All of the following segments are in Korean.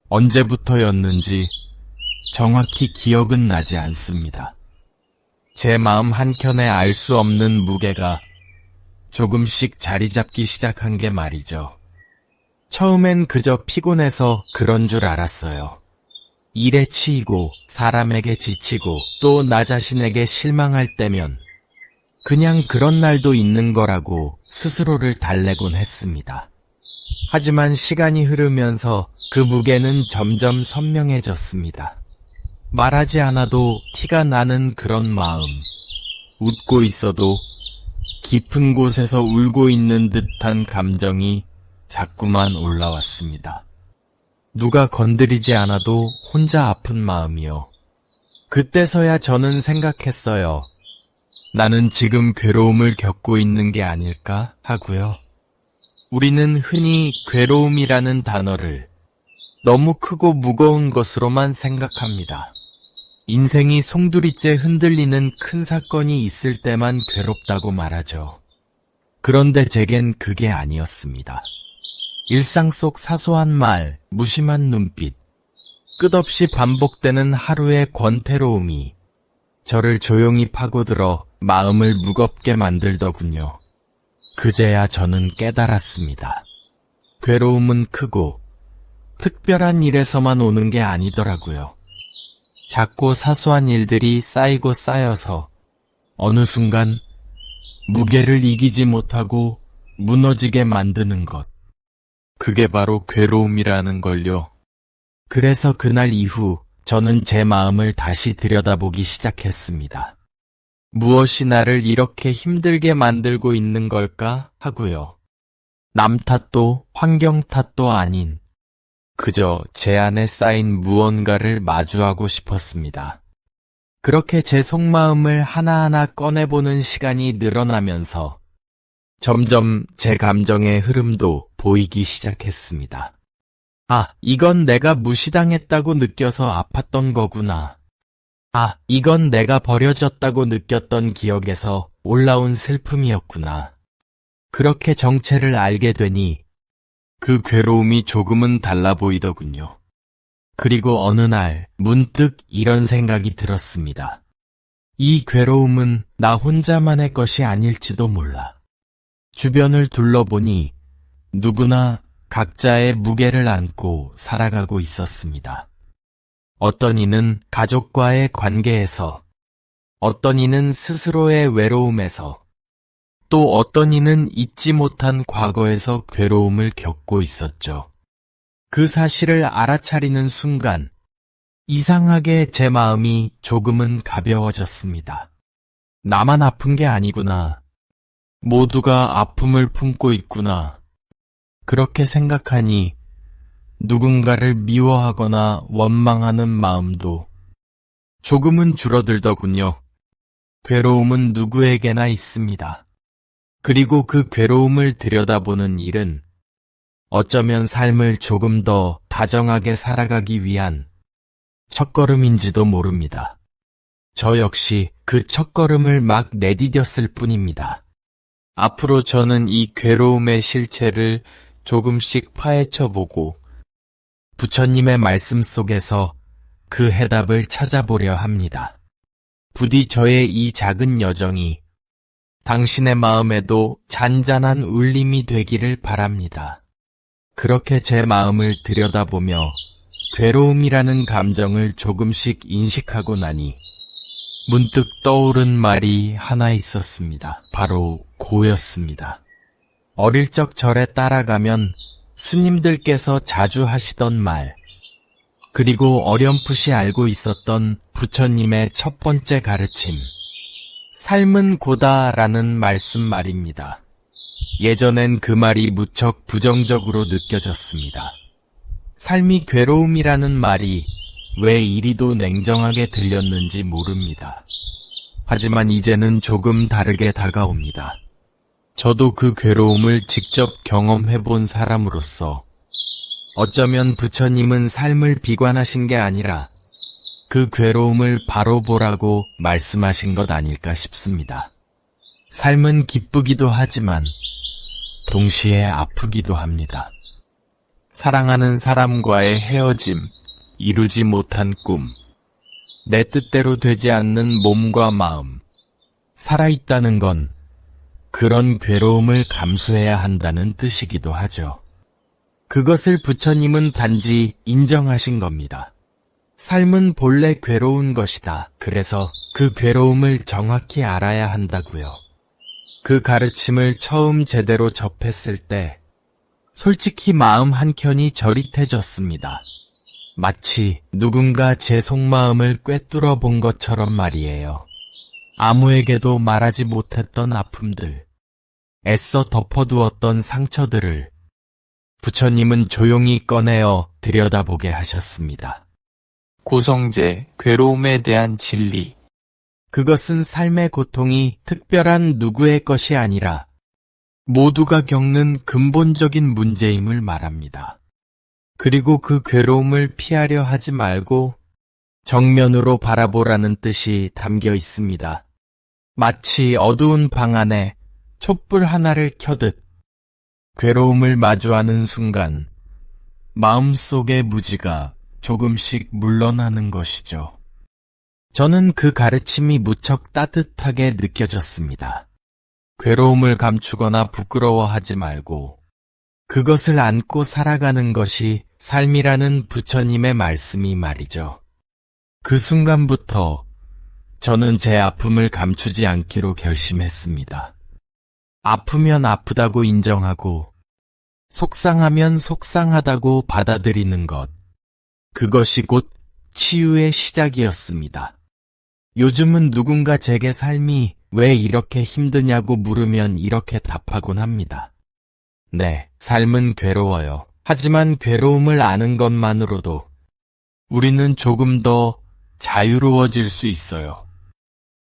언제부터였는지 정확히 기억은 나지 않습니다. 제 마음 한켠에 알 수 없는 무게가 조금씩 자리 잡기 시작한 게 말이죠. 처음엔 그저 피곤해서 그런 줄 알았어요. 일에 치이고 사람에게 지치고 또 나 자신에게 실망할 때면 그냥 그런 날도 있는 거라고 스스로를 달래곤 했습니다. 하지만 시간이 흐르면서 그 무게는 점점 선명해졌습니다. 말하지 않아도 티가 나는 그런 마음. 웃고 있어도 깊은 곳에서 울고 있는 듯한 감정이 자꾸만 올라왔습니다. 누가 건드리지 않아도 혼자 아픈 마음이요. 그때서야 저는 생각했어요. 나는 지금 괴로움을 겪고 있는 게 아닐까 하고요. 우리는 흔히 괴로움이라는 단어를 너무 크고 무거운 것으로만 생각합니다. 인생이 송두리째 흔들리는 큰 사건이 있을 때만 괴롭다고 말하죠. 그런데 제겐 그게 아니었습니다. 일상 속 사소한 말, 무심한 눈빛, 끝없이 반복되는 하루의 권태로움이 저를 조용히 파고들어 마음을 무겁게 만들더군요. 그제야 저는 깨달았습니다. 괴로움은 크고 특별한 일에서만 오는 게 아니더라고요. 작고 사소한 일들이 쌓이고 쌓여서 어느 순간 무게를 이기지 못하고 무너지게 만드는 것. 그게 바로 괴로움이라는 걸요. 그래서 그날 이후 저는 제 마음을 다시 들여다보기 시작했습니다. 무엇이 나를 이렇게 힘들게 만들고 있는 걸까 하고요. 남 탓도 환경 탓도 아닌 그저 제 안에 쌓인 무언가를 마주하고 싶었습니다. 그렇게 제 속마음을 하나하나 꺼내보는 시간이 늘어나면서 점점 제 감정의 흐름도 보이기 시작했습니다. 아, 이건 내가 무시당했다고 느껴서 아팠던 거구나. 아, 이건 내가 버려졌다고 느꼈던 기억에서 올라온 슬픔이었구나. 그렇게 정체를 알게 되니 그 괴로움이 조금은 달라 보이더군요. 그리고 어느 날 문득 이런 생각이 들었습니다. 이 괴로움은 나 혼자만의 것이 아닐지도 몰라. 주변을 둘러보니 누구나 각자의 무게를 안고 살아가고 있었습니다. 어떤 이는 가족과의 관계에서, 어떤 이는 스스로의 외로움에서, 또 어떤 이는 잊지 못한 과거에서 괴로움을 겪고 있었죠. 그 사실을 알아차리는 순간 이상하게 제 마음이 조금은 가벼워졌습니다. 나만 아픈 게 아니구나. 모두가 아픔을 품고 있구나. 그렇게 생각하니 누군가를 미워하거나 원망하는 마음도 조금은 줄어들더군요. 괴로움은 누구에게나 있습니다. 그리고 그 괴로움을 들여다보는 일은 어쩌면 삶을 조금 더 다정하게 살아가기 위한 첫걸음인지도 모릅니다. 저 역시 그 첫걸음을 막 내디뎠을 뿐입니다. 앞으로 저는 이 괴로움의 실체를 조금씩 파헤쳐보고 부처님의 말씀 속에서 그 해답을 찾아보려 합니다. 부디 저의 이 작은 여정이 당신의 마음에도 잔잔한 울림이 되기를 바랍니다. 그렇게 제 마음을 들여다보며 괴로움이라는 감정을 조금씩 인식하고 나니 문득 떠오른 말이 하나 있었습니다. 바로 고였습니다. 어릴 적 절에 따라가면 스님들께서 자주 하시던 말, 그리고 어렴풋이 알고 있었던 부처님의 첫 번째 가르침, 삶은 고다라는 말씀 말입니다. 예전엔 그 말이 무척 부정적으로 느껴졌습니다. 삶이 괴로움이라는 말이 왜 이리도 냉정하게 들렸는지 모릅니다. 하지만 이제는 조금 다르게 다가옵니다. 저도 그 괴로움을 직접 경험해본 사람으로서 어쩌면 부처님은 삶을 비관하신 게 아니라 그 괴로움을 바로 보라고 말씀하신 것 아닐까 싶습니다. 삶은 기쁘기도 하지만 동시에 아프기도 합니다. 사랑하는 사람과의 헤어짐, 이루지 못한 꿈, 내 뜻대로 되지 않는 몸과 마음. 살아있다는 건 그런 괴로움을 감수해야 한다는 뜻이기도 하죠. 그것을 부처님은 단지 인정하신 겁니다. 삶은 본래 괴로운 것이다. 그래서 그 괴로움을 정확히 알아야 한다고요. 그 가르침을 처음 제대로 접했을 때 솔직히 마음 한켠이 저릿해졌습니다. 마치 누군가 제 속마음을 꿰뚫어 본 것처럼 말이에요. 아무에게도 말하지 못했던 아픔들, 애써 덮어두었던 상처들을 부처님은 조용히 꺼내어 들여다보게 하셨습니다. 고성제, 괴로움에 대한 진리. 그것은 삶의 고통이 특별한 누구의 것이 아니라 모두가 겪는 근본적인 문제임을 말합니다. 그리고 그 괴로움을 피하려 하지 말고 정면으로 바라보라는 뜻이 담겨 있습니다. 마치 어두운 방 안에 촛불 하나를 켜듯 괴로움을 마주하는 순간 마음속의 무지가 조금씩 물러나는 것이죠. 저는 그 가르침이 무척 따뜻하게 느껴졌습니다. 괴로움을 감추거나 부끄러워하지 말고 그것을 안고 살아가는 것이 삶이라는 부처님의 말씀이 말이죠. 그 순간부터 저는 제 아픔을 감추지 않기로 결심했습니다. 아프면 아프다고 인정하고 속상하면 속상하다고 받아들이는 것. 그것이 곧 치유의 시작이었습니다. 요즘은 누군가 제게 삶이 왜 이렇게 힘드냐고 물으면 이렇게 답하곤 합니다. 네, 삶은 괴로워요. 하지만 괴로움을 아는 것만으로도 우리는 조금 더 자유로워질 수 있어요.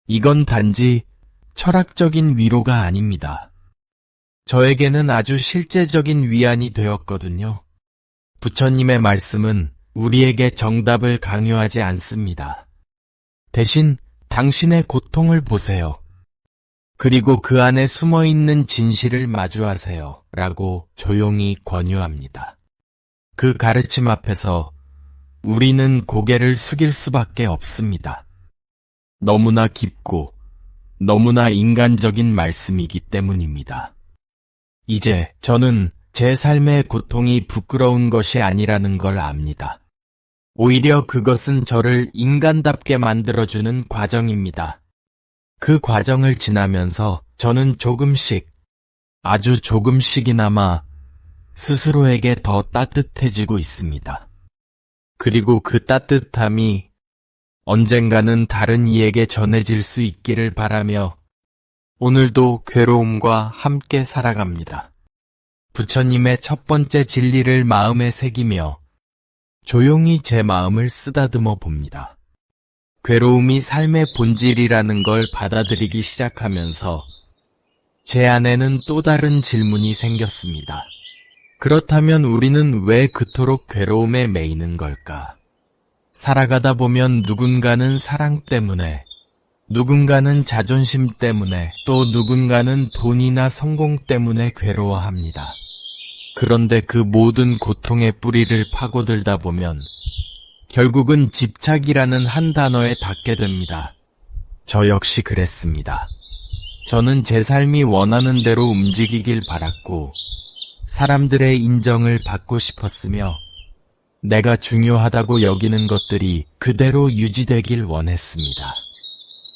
이건 단지 철학적인 위로가 아닙니다. 저에게는 아주 실제적인 위안이 되었거든요. 부처님의 말씀은 우리에게 정답을 강요하지 않습니다. 대신 당신의 고통을 보세요. 그리고 그 안에 숨어있는 진실을 마주하세요. 라고 조용히 권유합니다. 그 가르침 앞에서 우리는 고개를 숙일 수밖에 없습니다. 너무나 깊고 너무나 인간적인 말씀이기 때문입니다. 이제 저는 제 삶의 고통이 부끄러운 것이 아니라는 걸 압니다. 오히려 그것은 저를 인간답게 만들어주는 과정입니다. 그 과정을 지나면서 저는 조금씩, 아주 조금씩이나마 스스로에게 더 따뜻해지고 있습니다. 그리고 그 따뜻함이 언젠가는 다른 이에게 전해질 수 있기를 바라며 오늘도 괴로움과 함께 살아갑니다. 부처님의 첫 번째 진리를 마음에 새기며 조용히 제 마음을 쓰다듬어 봅니다. 괴로움이 삶의 본질이라는 걸 받아들이기 시작하면서 제 안에는 또 다른 질문이 생겼습니다. 그렇다면 우리는 왜 그토록 괴로움에 매이는 걸까? 살아가다 보면 누군가는 사랑 때문에, 누군가는 자존심 때문에, 또 누군가는 돈이나 성공 때문에 괴로워합니다. 그런데 그 모든 고통의 뿌리를 파고들다 보면 결국은 집착이라는 한 단어에 닿게 됩니다. 저 역시 그랬습니다. 저는 제 삶이 원하는 대로 움직이길 바랐고 사람들의 인정을 받고 싶었으며 내가 중요하다고 여기는 것들이 그대로 유지되길 원했습니다.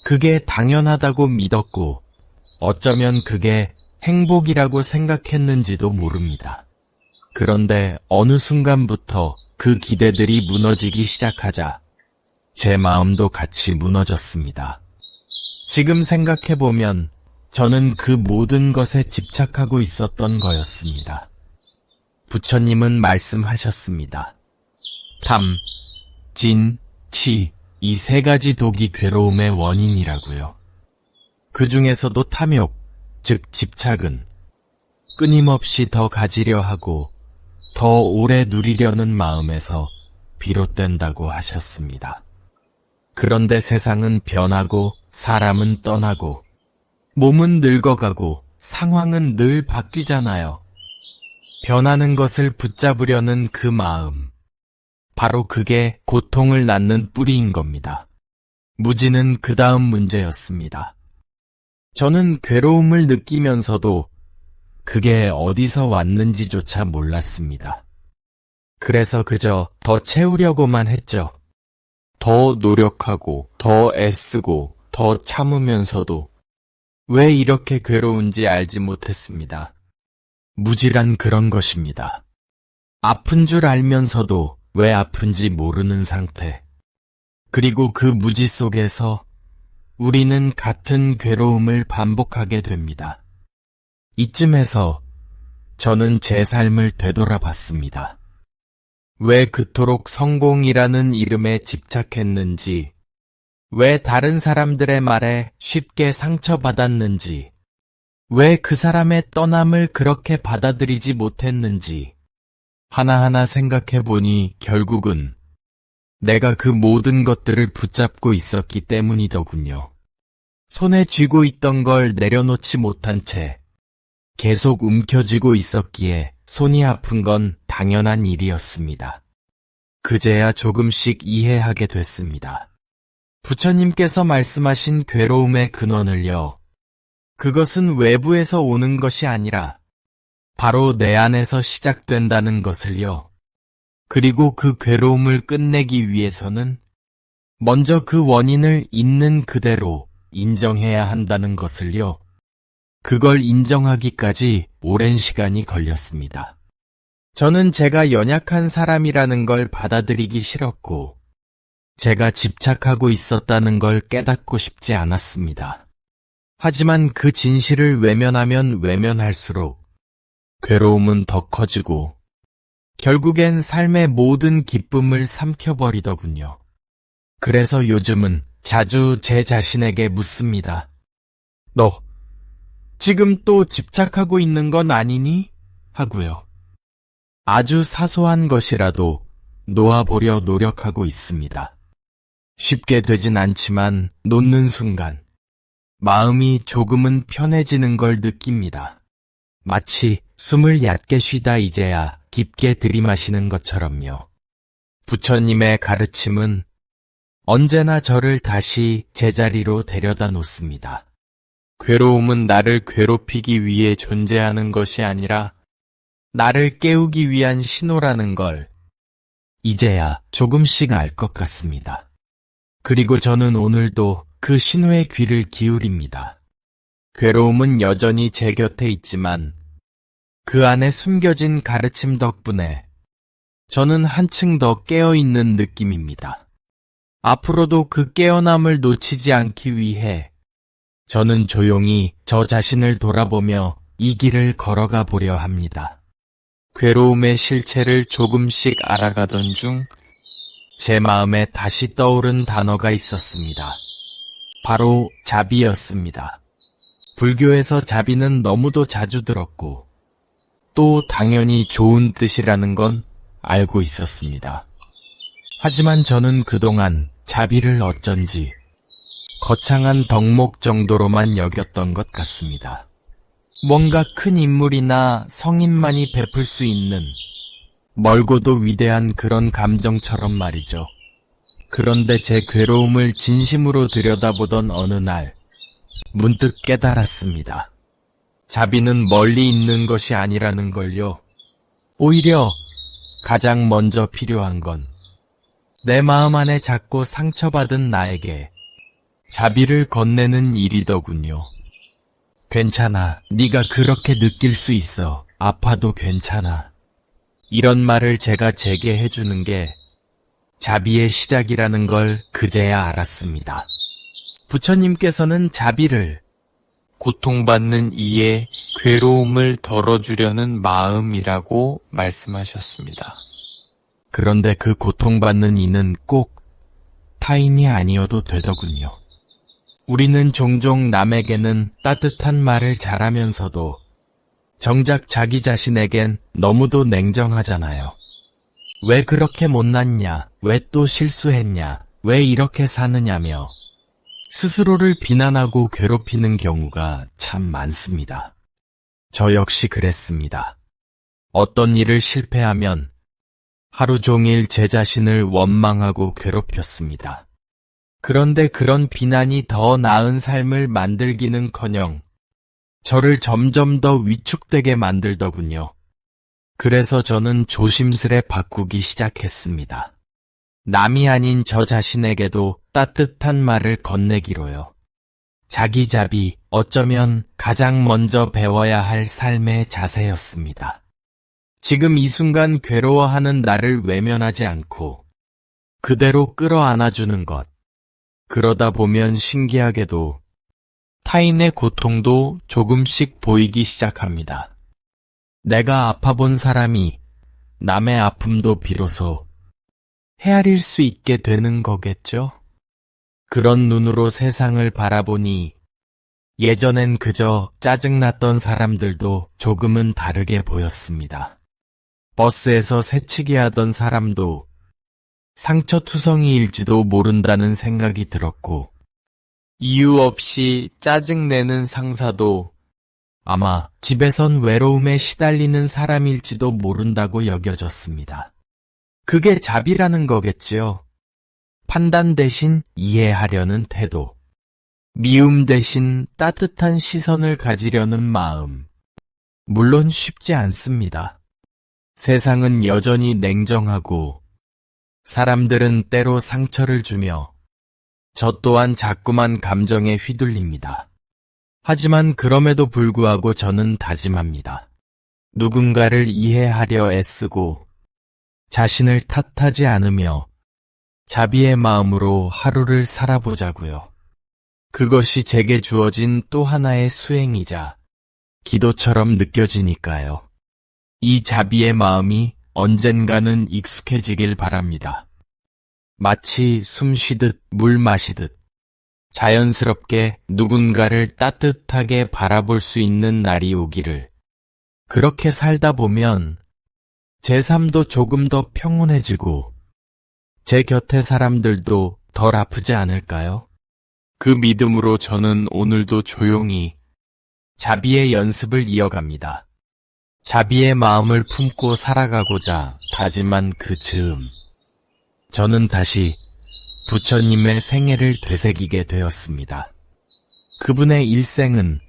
그게 당연하다고 믿었고 어쩌면 그게 행복이라고 생각했는지도 모릅니다. 그런데 어느 순간부터 그 기대들이 무너지기 시작하자 제 마음도 같이 무너졌습니다. 지금 생각해보면 저는 그 모든 것에 집착하고 있었던 거였습니다. 부처님은 말씀하셨습니다. 탐, 진, 치, 이 세 가지 독이 괴로움의 원인이라고요. 그 중에서도 탐욕, 즉 집착은 끊임없이 더 가지려 하고 더 오래 누리려는 마음에서 비롯된다고 하셨습니다. 그런데 세상은 변하고 사람은 떠나고 몸은 늙어가고 상황은 늘 바뀌잖아요. 변하는 것을 붙잡으려는 그 마음. 바로 그게 고통을 낳는 뿌리인 겁니다. 무지는 그 다음 문제였습니다. 저는 괴로움을 느끼면서도 그게 어디서 왔는지조차 몰랐습니다. 그래서 그저 더 채우려고만 했죠. 더 노력하고, 더 애쓰고, 더 참으면서도 왜 이렇게 괴로운지 알지 못했습니다. 무지란 그런 것입니다. 아픈 줄 알면서도 왜 아픈지 모르는 상태. 그리고 그 무지 속에서 우리는 같은 괴로움을 반복하게 됩니다. 이쯤에서 저는 제 삶을 되돌아봤습니다. 왜 그토록 성공이라는 이름에 집착했는지, 왜 다른 사람들의 말에 쉽게 상처받았는지, 왜 그 사람의 떠남을 그렇게 받아들이지 못했는지, 하나하나 생각해보니 결국은 내가 그 모든 것들을 붙잡고 있었기 때문이더군요. 손에 쥐고 있던 걸 내려놓지 못한 채 계속 움켜쥐고 있었기에 손이 아픈 건 당연한 일이었습니다. 그제야 조금씩 이해하게 됐습니다. 부처님께서 말씀하신 괴로움의 근원을요, 그것은 외부에서 오는 것이 아니라 바로 내 안에서 시작된다는 것을요, 그리고 그 괴로움을 끝내기 위해서는 먼저 그 원인을 있는 그대로 인정해야 한다는 것을요, 그걸 인정하기까지 오랜 시간이 걸렸습니다. 저는 제가 연약한 사람이라는 걸 받아들이기 싫었고, 제가 집착하고 있었다는 걸 깨닫고 싶지 않았습니다. 하지만 그 진실을 외면하면 외면할수록 괴로움은 더 커지고 결국엔 삶의 모든 기쁨을 삼켜버리더군요. 그래서 요즘은 자주 제 자신에게 묻습니다. 너 지금 또 집착하고 있는 건 아니니? 하고요. 아주 사소한 것이라도 놓아보려 노력하고 있습니다. 쉽게 되진 않지만 놓는 순간 마음이 조금은 편해지는 걸 느낍니다. 마치 숨을 얕게 쉬다 이제야 깊게 들이마시는 것처럼요. 부처님의 가르침은 언제나 저를 다시 제자리로 데려다 놓습니다. 괴로움은 나를 괴롭히기 위해 존재하는 것이 아니라 나를 깨우기 위한 신호라는 걸 이제야 조금씩 알 것 같습니다. 그리고 저는 오늘도 그 신호에 귀를 기울입니다. 괴로움은 여전히 제 곁에 있지만 그 안에 숨겨진 가르침 덕분에 저는 한층 더 깨어있는 느낌입니다. 앞으로도 그 깨어남을 놓치지 않기 위해 저는 조용히 저 자신을 돌아보며 이 길을 걸어가 보려 합니다. 괴로움의 실체를 조금씩 알아가던 중 제 마음에 다시 떠오른 단어가 있었습니다. 바로 자비였습니다. 불교에서 자비는 너무도 자주 들었고 또 당연히 좋은 뜻이라는 건 알고 있었습니다. 하지만 저는 그동안 자비를 어쩐지 거창한 덕목 정도로만 여겼던 것 같습니다. 뭔가 큰 인물이나 성인만이 베풀 수 있는 멀고도 위대한 그런 감정처럼 말이죠. 그런데 제 괴로움을 진심으로 들여다보던 어느 날 문득 깨달았습니다. 자비는 멀리 있는 것이 아니라는 걸요. 오히려 가장 먼저 필요한 건 내 마음 안에 작고 상처받은 나에게 자비를 건네는 일이더군요. 괜찮아. 네가 그렇게 느낄 수 있어. 아파도 괜찮아. 이런 말을 제가 제게 해주는 게 자비의 시작이라는 걸 그제야 알았습니다. 부처님께서는 자비를 고통받는 이의 괴로움을 덜어주려는 마음이라고 말씀하셨습니다. 그런데 그 고통받는 이는 꼭 타인이 아니어도 되더군요. 우리는 종종 남에게는 따뜻한 말을 잘하면서도 정작 자기 자신에겐 너무도 냉정하잖아요. 왜 그렇게 못났냐? 왜 또 실수했냐? 왜 이렇게 사느냐며 스스로를 비난하고 괴롭히는 경우가 참 많습니다. 저 역시 그랬습니다. 어떤 일을 실패하면 하루 종일 제 자신을 원망하고 괴롭혔습니다. 그런데 그런 비난이 더 나은 삶을 만들기는커녕 저를 점점 더 위축되게 만들더군요. 그래서 저는 조심스레 바꾸기 시작했습니다. 남이 아닌 저 자신에게도 따뜻한 말을 건네기로요. 자기자비, 어쩌면 가장 먼저 배워야 할 삶의 자세였습니다. 지금 이 순간 괴로워하는 나를 외면하지 않고 그대로 끌어안아주는 것. 그러다 보면 신기하게도 타인의 고통도 조금씩 보이기 시작합니다. 내가 아파본 사람이 남의 아픔도 비로소 헤아릴 수 있게 되는 거겠죠? 그런 눈으로 세상을 바라보니 예전엔 그저 짜증났던 사람들도 조금은 다르게 보였습니다. 버스에서 새치기 하던 사람도 상처투성이일지도 모른다는 생각이 들었고, 이유 없이 짜증내는 상사도 아마 집에선 외로움에 시달리는 사람일지도 모른다고 여겨졌습니다. 그게 자비라는 거겠지요. 판단 대신 이해하려는 태도, 미움 대신 따뜻한 시선을 가지려는 마음. 물론 쉽지 않습니다. 세상은 여전히 냉정하고 사람들은 때로 상처를 주며 저 또한 자꾸만 감정에 휘둘립니다. 하지만 그럼에도 불구하고 저는 다짐합니다. 누군가를 이해하려 애쓰고 자신을 탓하지 않으며 자비의 마음으로 하루를 살아보자고요. 그것이 제게 주어진 또 하나의 수행이자 기도처럼 느껴지니까요. 이 자비의 마음이 언젠가는 익숙해지길 바랍니다. 마치 숨 쉬듯 물 마시듯 자연스럽게 누군가를 따뜻하게 바라볼 수 있는 날이 오기를. 그렇게 살다 보면 제 삶도 조금 더 평온해지고 제 곁의 사람들도 덜 아프지 않을까요? 그 믿음으로 저는 오늘도 조용히 자비의 연습을 이어갑니다. 자비의 마음을 품고 살아가고자 다짐한 그 즈음, 저는 다시 부처님의 생애를 되새기게 되었습니다. 그분의 일생은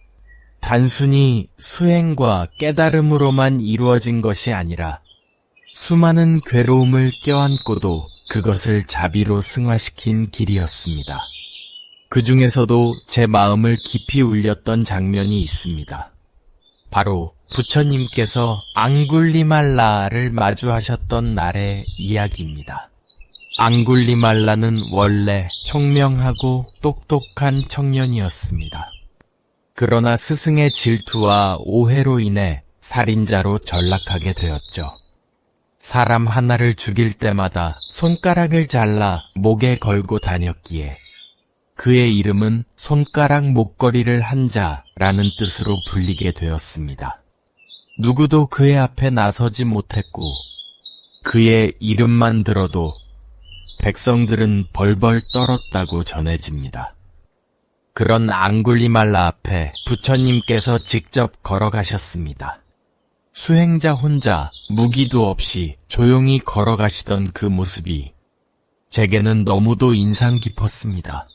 단순히 수행과 깨달음으로만 이루어진 것이 아니라 수많은 괴로움을 껴안고도 그것을 자비로 승화시킨 길이었습니다. 그 중에서도 제 마음을 깊이 울렸던 장면이 있습니다. 바로 부처님께서 앙굴리말라를 마주하셨던 날의 이야기입니다. 앙굴리말라는 원래 총명하고 똑똑한 청년이었습니다. 그러나 스승의 질투와 오해로 인해 살인자로 전락하게 되었죠. 사람 하나를 죽일 때마다 손가락을 잘라 목에 걸고 다녔기에 그의 이름은 손가락 목걸이를 한 자라는 뜻으로 불리게 되었습니다. 누구도 그의 앞에 나서지 못했고 그의 이름만 들어도 백성들은 벌벌 떨었다고 전해집니다. 그런 앙굴리말라 앞에 부처님께서 직접 걸어가셨습니다. 수행자 혼자 무기도 없이 조용히 걸어가시던 그 모습이 제게는 너무도 인상 깊었습니다.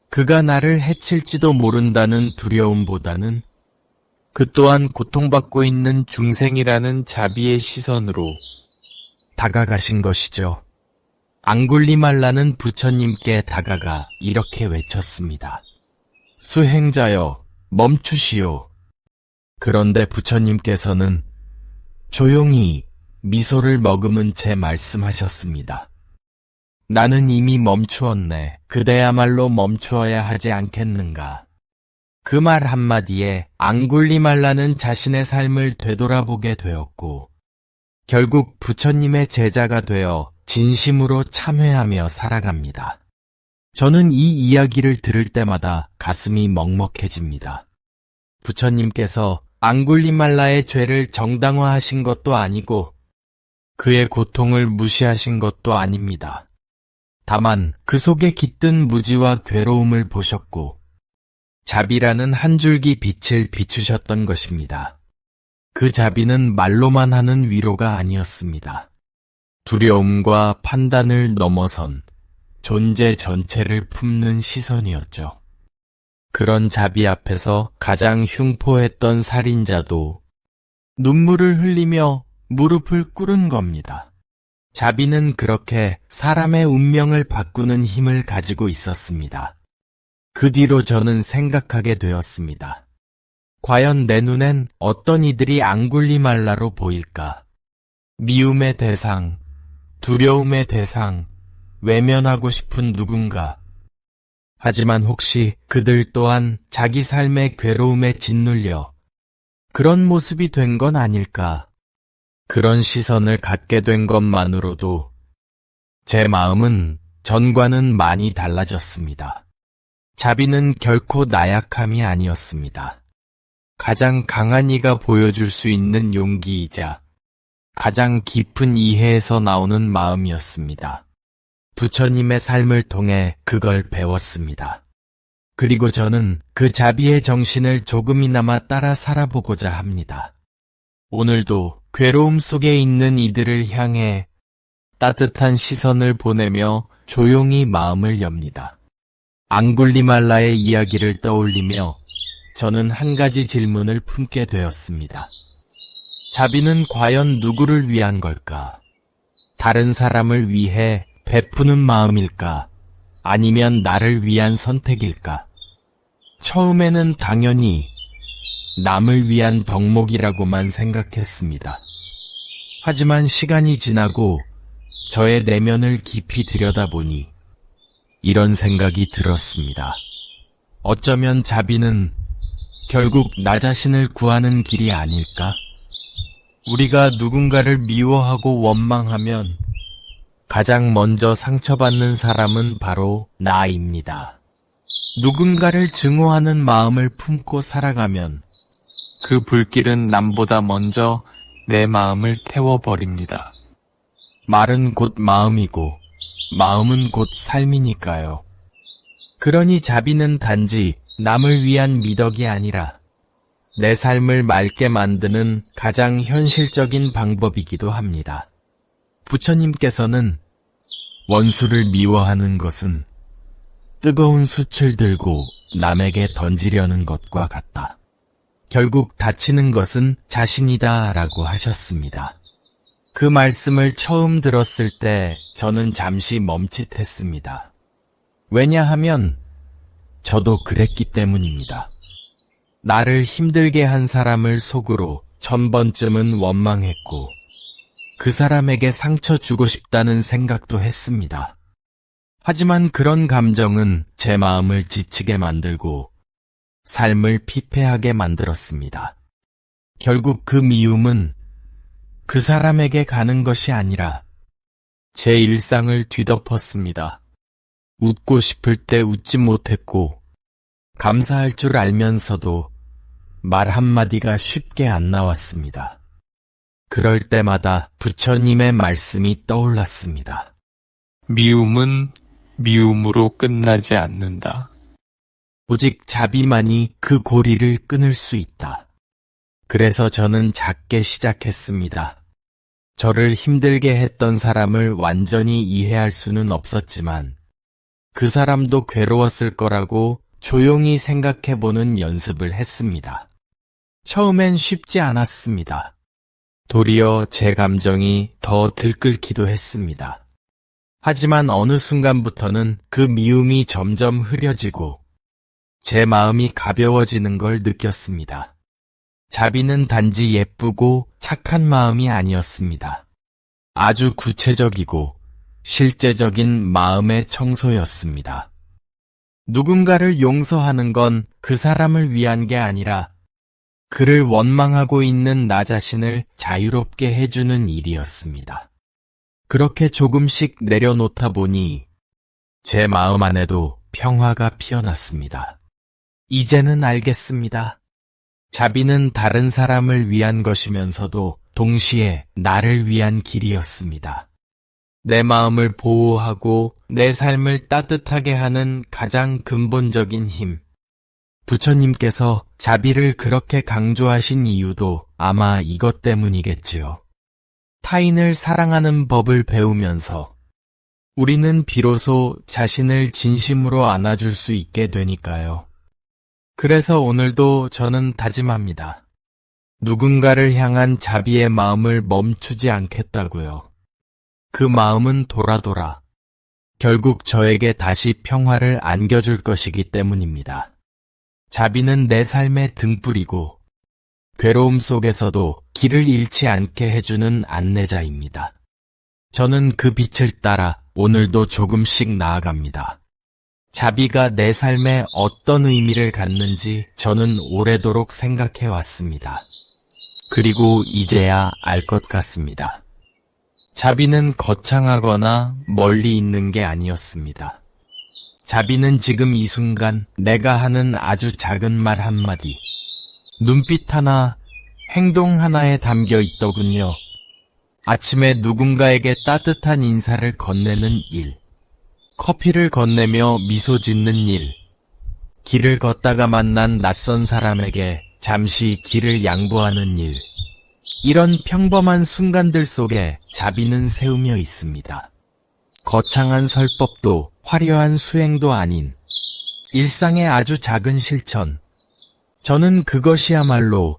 그가 나를 해칠지도 모른다는 두려움보다는 그 또한 고통받고 있는 중생이라는 자비의 시선으로 다가가신 것이죠. 앙굴리말라는 부처님께 다가가 이렇게 외쳤습니다. 수행자여, 멈추시오. 그런데 부처님께서는 조용히 미소를 머금은 채 말씀하셨습니다. 나는 이미 멈추었네. 그대야말로 멈추어야 하지 않겠는가. 그 말 한마디에 앙굴리말라는 자신의 삶을 되돌아보게 되었고 결국 부처님의 제자가 되어 진심으로 참회하며 살아갑니다. 저는 이 이야기를 들을 때마다 가슴이 먹먹해집니다. 부처님께서 앙굴리말라의 죄를 정당화하신 것도 아니고 그의 고통을 무시하신 것도 아닙니다. 다만 그 속에 깃든 무지와 괴로움을 보셨고 자비라는 한 줄기 빛을 비추셨던 것입니다. 그 자비는 말로만 하는 위로가 아니었습니다. 두려움과 판단을 넘어선 존재 전체를 품는 시선이었죠. 그런 자비 앞에서 가장 흉포했던 살인자도 눈물을 흘리며 무릎을 꿇은 겁니다. 자비는 그렇게 사람의 운명을 바꾸는 힘을 가지고 있었습니다. 그 뒤로 저는 생각하게 되었습니다. 과연 내 눈엔 어떤 이들이 앙굴리말라로 보일까? 미움의 대상, 두려움의 대상, 외면하고 싶은 누군가. 하지만 혹시 그들 또한 자기 삶의 괴로움에 짓눌려 그런 모습이 된 건 아닐까? 그런 시선을 갖게 된 것만으로도 제 마음은 전과는 많이 달라졌습니다. 자비는 결코 나약함이 아니었습니다. 가장 강한 이가 보여줄 수 있는 용기이자 가장 깊은 이해에서 나오는 마음이었습니다. 부처님의 삶을 통해 그걸 배웠습니다. 그리고 저는 그 자비의 정신을 조금이나마 따라 살아보고자 합니다. 오늘도 괴로움 속에 있는 이들을 향해 따뜻한 시선을 보내며 조용히 마음을 엽니다. 앙굴리말라의 이야기를 떠올리며 저는 한 가지 질문을 품게 되었습니다. 자비는 과연 누구를 위한 걸까? 다른 사람을 위해 베푸는 마음일까? 아니면 나를 위한 선택일까? 처음에는 당연히 남을 위한 덕목이라고만 생각했습니다. 하지만 시간이 지나고 저의 내면을 깊이 들여다보니 이런 생각이 들었습니다. 어쩌면 자비는 결국 나 자신을 구하는 길이 아닐까? 우리가 누군가를 미워하고 원망하면 가장 먼저 상처받는 사람은 바로 나입니다. 누군가를 증오하는 마음을 품고 살아가면 그 불길은 남보다 먼저 내 마음을 태워버립니다. 말은 곧 마음이고 마음은 곧 삶이니까요. 그러니 자비는 단지 남을 위한 미덕이 아니라 내 삶을 맑게 만드는 가장 현실적인 방법이기도 합니다. 부처님께서는 원수를 미워하는 것은 뜨거운 숯을 들고 남에게 던지려는 것과 같다. 결국 다치는 것은 자신이다 라고 하셨습니다. 그 말씀을 처음 들었을 때 저는 잠시 멈칫했습니다. 왜냐하면 저도 그랬기 때문입니다. 나를 힘들게 한 사람을 속으로 1000번쯤은 원망했고 그 사람에게 상처 주고 싶다는 생각도 했습니다. 하지만 그런 감정은 제 마음을 지치게 만들고 삶을 피폐하게 만들었습니다. 결국 그 미움은 그 사람에게 가는 것이 아니라 제 일상을 뒤덮었습니다. 웃고 싶을 때 웃지 못했고 감사할 줄 알면서도 말 한마디가 쉽게 안 나왔습니다. 그럴 때마다 부처님의 말씀이 떠올랐습니다. 미움은 미움으로 끝나지 않는다. 오직 자비만이 그 고리를 끊을 수 있다. 그래서 저는 작게 시작했습니다. 저를 힘들게 했던 사람을 완전히 이해할 수는 없었지만 그 사람도 괴로웠을 거라고 조용히 생각해보는 연습을 했습니다. 처음엔 쉽지 않았습니다. 도리어 제 감정이 더 들끓기도 했습니다. 하지만 어느 순간부터는 그 미움이 점점 흐려지고 제 마음이 가벼워지는 걸 느꼈습니다. 자비는 단지 예쁘고 착한 마음이 아니었습니다. 아주 구체적이고 실제적인 마음의 청소였습니다. 누군가를 용서하는 건 그 사람을 위한 게 아니라 그를 원망하고 있는 나 자신을 자유롭게 해주는 일이었습니다. 그렇게 조금씩 내려놓다 보니 제 마음 안에도 평화가 피어났습니다. 이제는 알겠습니다. 자비는 다른 사람을 위한 것이면서도 동시에 나를 위한 길이었습니다. 내 마음을 보호하고 내 삶을 따뜻하게 하는 가장 근본적인 힘. 부처님께서 자비를 그렇게 강조하신 이유도 아마 이것 때문이겠지요. 타인을 사랑하는 법을 배우면서 우리는 비로소 자신을 진심으로 안아줄 수 있게 되니까요. 그래서 오늘도 저는 다짐합니다. 누군가를 향한 자비의 마음을 멈추지 않겠다고요. 그 마음은 돌아 결국 저에게 다시 평화를 안겨줄 것이기 때문입니다. 자비는 내 삶의 등불이고 괴로움 속에서도 길을 잃지 않게 해주는 안내자입니다. 저는 그 빛을 따라 오늘도 조금씩 나아갑니다. 자비가 내 삶에 어떤 의미를 갖는지 저는 오래도록 생각해 왔습니다. 그리고 이제야 알 것 같습니다. 자비는 거창하거나 멀리 있는 게 아니었습니다. 자비는 지금 이 순간 내가 하는 아주 작은 말 한마디, 눈빛 하나, 행동 하나에 담겨 있더군요. 아침에 누군가에게 따뜻한 인사를 건네는 일, 커피를 건네며 미소 짓는 일, 길을 걷다가 만난 낯선 사람에게 잠시 길을 양보하는 일, 이런 평범한 순간들 속에 자비는 새우며 있습니다. 거창한 설법도 화려한 수행도 아닌 일상의 아주 작은 실천. 저는 그것이야말로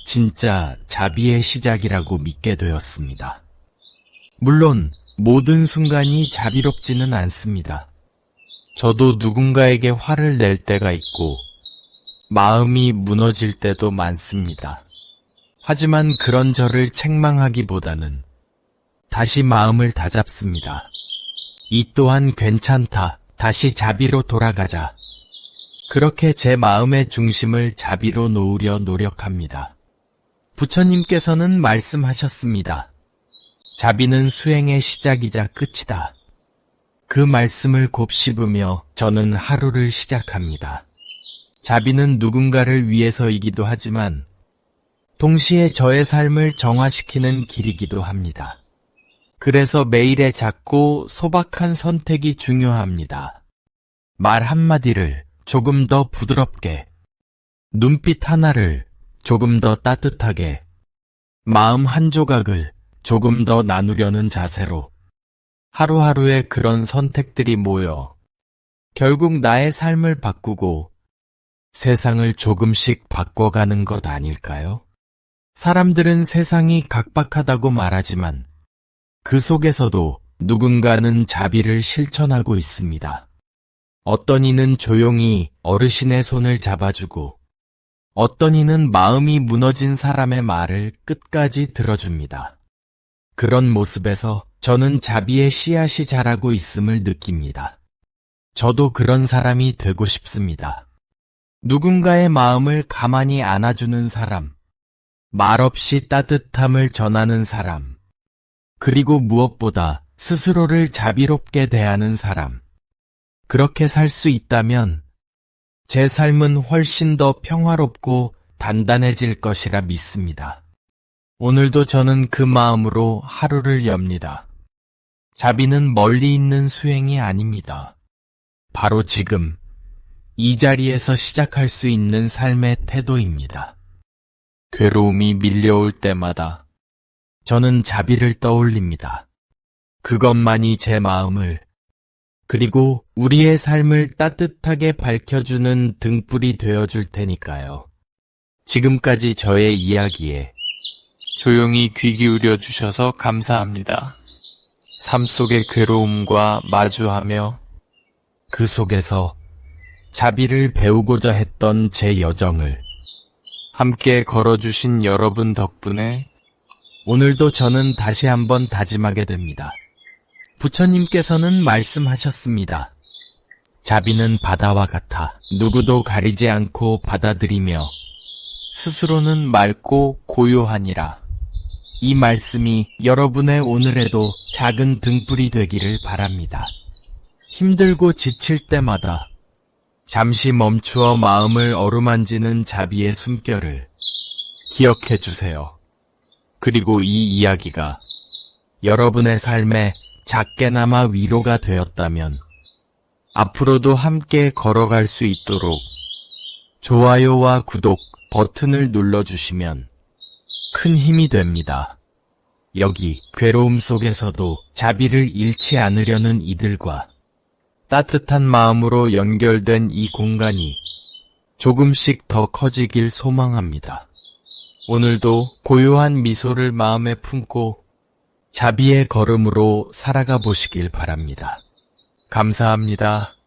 진짜 자비의 시작이라고 믿게 되었습니다. 물론 모든 순간이 자비롭지는 않습니다. 저도 누군가에게 화를 낼 때가 있고 마음이 무너질 때도 많습니다. 하지만 그런 저를 책망하기보다는 다시 마음을 다잡습니다. 이 또한 괜찮다. 다시 자비로 돌아가자. 그렇게 제 마음의 중심을 자비로 놓으려 노력합니다. 부처님께서는 말씀하셨습니다. 자비는 수행의 시작이자 끝이다. 그 말씀을 곱씹으며 저는 하루를 시작합니다. 자비는 누군가를 위해서이기도 하지만 동시에 저의 삶을 정화시키는 길이기도 합니다. 그래서 매일의 작고 소박한 선택이 중요합니다. 말 한마디를 조금 더 부드럽게, 눈빛 하나를 조금 더 따뜻하게, 마음 한 조각을 조금 더 나누려는 자세로 하루하루의 그런 선택들이 모여 결국 나의 삶을 바꾸고 세상을 조금씩 바꿔가는 것 아닐까요? 사람들은 세상이 각박하다고 말하지만 그 속에서도 누군가는 자비를 실천하고 있습니다. 어떤 이는 조용히 어르신의 손을 잡아주고 어떤 이는 마음이 무너진 사람의 말을 끝까지 들어줍니다. 그런 모습에서 저는 자비의 씨앗이 자라고 있음을 느낍니다. 저도 그런 사람이 되고 싶습니다. 누군가의 마음을 가만히 안아주는 사람, 말없이 따뜻함을 전하는 사람, 그리고 무엇보다 스스로를 자비롭게 대하는 사람. 그렇게 살 수 있다면 제 삶은 훨씬 더 평화롭고 단단해질 것이라 믿습니다. 오늘도 저는 그 마음으로 하루를 엽니다. 자비는 멀리 있는 수행이 아닙니다. 바로 지금 이 자리에서 시작할 수 있는 삶의 태도입니다. 괴로움이 밀려올 때마다 저는 자비를 떠올립니다. 그것만이 제 마음을 그리고 우리의 삶을 따뜻하게 밝혀주는 등불이 되어줄 테니까요. 지금까지 저의 이야기에 조용히 귀 기울여 주셔서 감사합니다. 삶 속의 괴로움과 마주하며 그 속에서 자비를 배우고자 했던 제 여정을 함께 걸어주신 여러분 덕분에 오늘도 저는 다시 한번 다짐하게 됩니다. 부처님께서는 말씀하셨습니다. 자비는 바다와 같아 누구도 가리지 않고 받아들이며 스스로는 맑고 고요하니라. 이 말씀이 여러분의 오늘에도 작은 등불이 되기를 바랍니다. 힘들고 지칠 때마다 잠시 멈추어 마음을 어루만지는 자비의 숨결을 기억해 주세요. 그리고 이 이야기가 여러분의 삶에 작게나마 위로가 되었다면 앞으로도 함께 걸어갈 수 있도록 좋아요와 구독 버튼을 눌러주시면 큰 힘이 됩니다. 여기 괴로움 속에서도 자비를 잃지 않으려는 이들과 따뜻한 마음으로 연결된 이 공간이 조금씩 더 커지길 소망합니다. 오늘도 고요한 미소를 마음에 품고 자비의 걸음으로 살아가 보시길 바랍니다. 감사합니다.